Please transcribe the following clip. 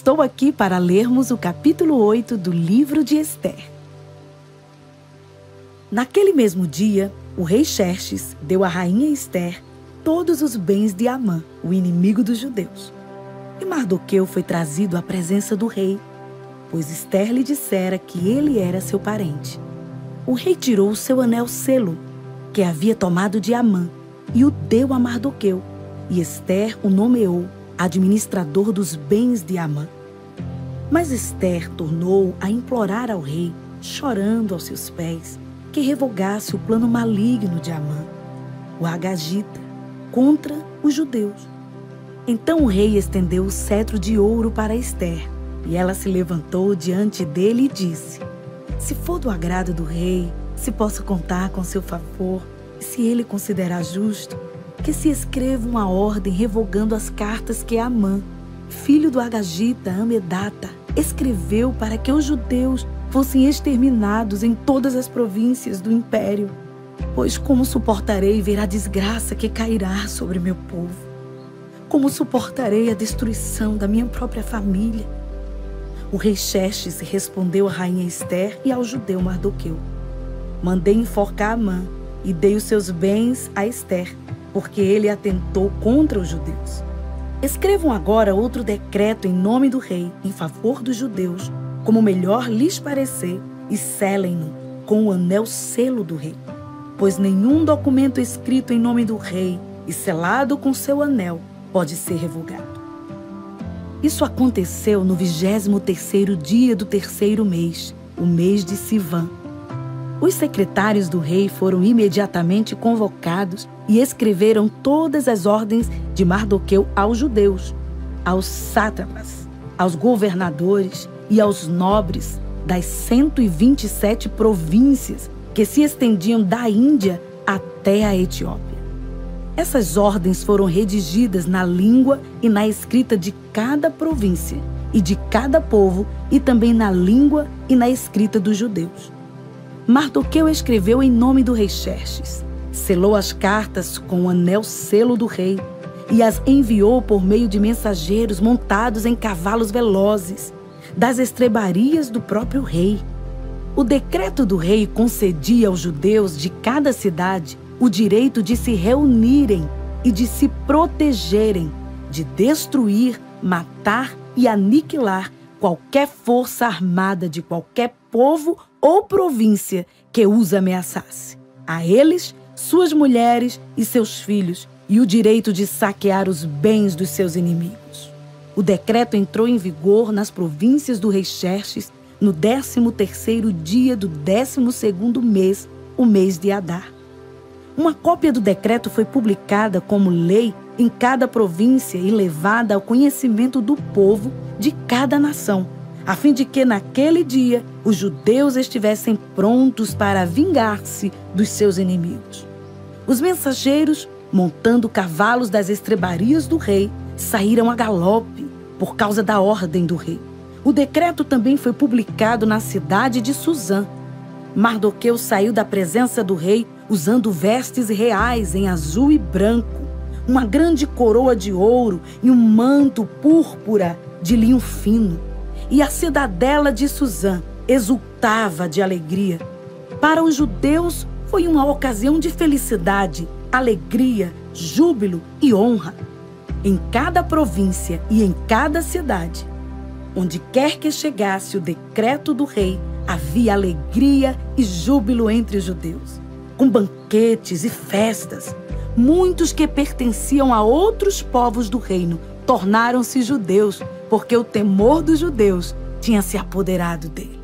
estou aqui para lermos o capítulo 8 do livro de Ester. Naquele mesmo dia, o rei Xerxes deu à rainha Ester todos os bens de Amã, o inimigo dos judeus. E Mardoqueu foi trazido à presença do rei, pois Ester lhe dissera que ele era seu parente. O rei tirou o seu anel selo, que havia tomado de Amã, e o deu a Mardoqueu, e Ester o nomeou administrador dos bens de Amã. Mas Ester tornou a implorar ao rei, chorando aos seus pés, que revogasse o plano maligno de Amã, o Agagita, contra os judeus. Então o rei estendeu o cetro de ouro para Ester, e ela se levantou diante dele e disse: se for do agrado do rei, se posso contar com seu favor, e se ele considerar justo, que se escreva uma ordem revogando as cartas que Amã, filho do Agagita Amedata, escreveu para que os judeus fossem exterminados em todas as províncias do império. Pois como suportarei ver a desgraça que cairá sobre meu povo? Como suportarei a destruição da minha própria família? O rei Xerxes respondeu à rainha Ester e ao judeu Mardoqueu: mandei enforcar Amã e dei os seus bens a Ester, porque ele atentou contra os judeus. Escrevam agora outro decreto em nome do rei, em favor dos judeus, como melhor lhes parecer, e selem-no com o anel selo do rei. Pois nenhum documento escrito em nome do rei e selado com seu anel pode ser revogado. Isso aconteceu no 23º dia do terceiro mês, o mês de Sivan. Os secretários do rei foram imediatamente convocados e escreveram todas as ordens de Mardoqueu aos judeus, aos sátrapas, aos governadores e aos nobres das 127 províncias que se estendiam da Índia até a Etiópia. Essas ordens foram redigidas na língua e na escrita de cada província e de cada povo, e também na língua e na escrita dos judeus. Mardoqueu escreveu em nome do rei Xerxes, selou as cartas com o anel selo do rei e as enviou por meio de mensageiros montados em cavalos velozes, das estrebarias do próprio rei. O decreto do rei concedia aos judeus de cada cidade o direito de se reunirem e de se protegerem, de destruir, matar e aniquilar qualquer força armada de qualquer povo ou província que os ameaçasse. A eles, suas mulheres e seus filhos, e o direito de saquear os bens dos seus inimigos. O decreto entrou em vigor nas províncias do rei Xerxes no 13º dia do 12º mês, o mês de Adar. Uma cópia do decreto foi publicada como lei em cada província e levada ao conhecimento do povo de cada nação, a fim de que naquele dia os judeus estivessem prontos para vingar-se dos seus inimigos. Os mensageiros, montando cavalos das estrebarias do rei, saíram a galope por causa da ordem do rei. O decreto também foi publicado na cidade de Suzã. Mardoqueu saiu da presença do rei usando vestes reais em azul e branco, uma grande coroa de ouro e um manto púrpura de linho fino. E a cidadela de Suzã exultava de alegria. Para os judeus foi uma ocasião de felicidade, alegria, júbilo e honra. Em cada província e em cada cidade, onde quer que chegasse o decreto do rei, havia alegria e júbilo entre os judeus, com banquetes e festas. Muitos que pertenciam a outros povos do reino tornaram-se judeus, porque o temor dos judeus tinha se apoderado deles.